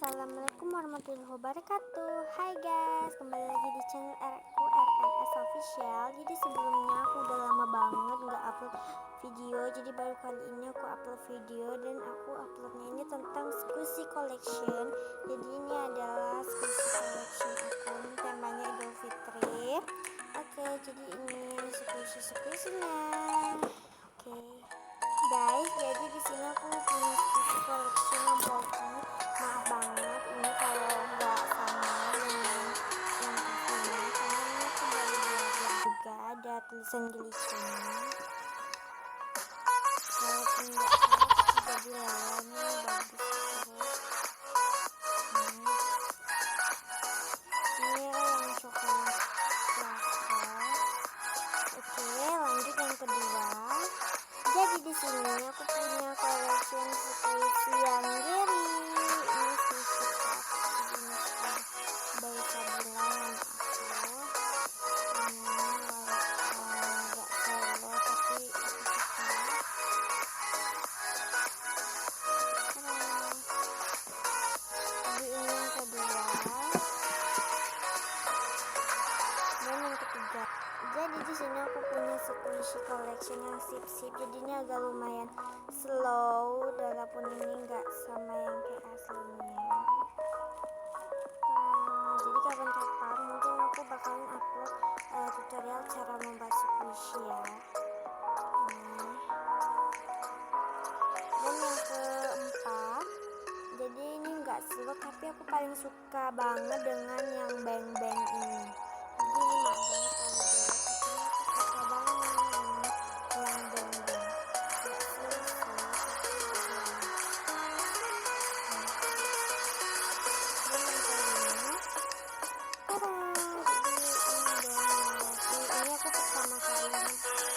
Assalamualaikum warahmatullahi wabarakatuh. Hai guys, kembali lagi di channel aku RNS Official. Jadi sebelumnya aku udah lama banget nggak upload video, jadi baru kali ini aku upload video, dan aku uploadnya ini tentang Squishy Collection. Jadi ini adalah Squishy Collection aku, temanya Idul Fitri. Oke, jadi ini Squishy-nya. Oke guys, jadi di sini aku punya Squishy Collection yang bulky. Maaf banget ini kalau nggak sama dengan yang aslinya, karena ini aku baru belajar juga, ada tulisan gilisannya. Walaupun nggak salah jadi layarnya bagus terus. Ini yang coklat lava. Oke, lanjut yang kedua. Jadi di sini aku punya collection Squishy yang Gary. Ini Squishy Cup. Jadi ini baru saya bilang aku. Ini walaupun nggak solo tapi aku suka. Jadi ini yang kedua. Dan yang ketiga. Jadi di sini aku punya Squishy Collection yang sip-sip. Jadi ini agak lumayan slow, walaupun ini nggak sama yang kayak aslinya. Jadi kapan-kapan mungkin aku bakalan upload tutorial cara membuat squishy ya. Dan yang keempat, jadi ini nggak slow tapi aku paling suka banget dengan yang bang-bang ini. Jadi ini maaf banget kalau jelek, tapi aku suka banget ini yang bang-bang. Nggak slow sih, tapi bang. Dan yang kelima, ini aku pertama kali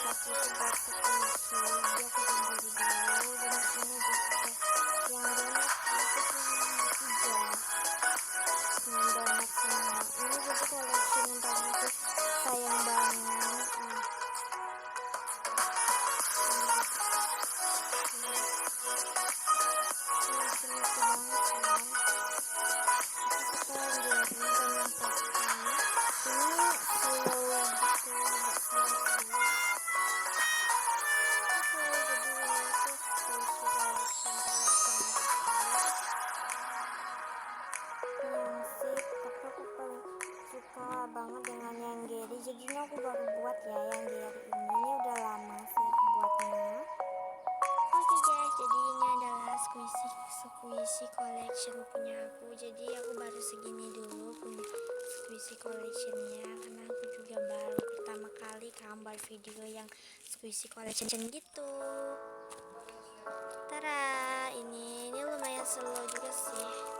pakai itu buat squishy, jadi aku beli dulu. Dan ini juga yang donat, aku punya yang ketiga dengan donat semua. Ini jadi collection yang paling aku sayang banget. Collection lucu banget kan. Aku suka yang Gary, dan yang pasti ini slow gitu, nggak slow sih. Oke, jadi ini tuh Squishy Collection yang sip, tapi aku paling suka banget dengan yang Gary. Jadi ini aku baru buat ya yang Gary ini udah lama sih aku buatnya. Oke guys, jadi ini adalah Squishy Collection punya aku. Jadi aku baru segini dulu punya Squishy Collectionnya, karena aku juga baru pertama kali gambar video yang Squishy Collection gitu. Tara, ini lumayan slow juga sih.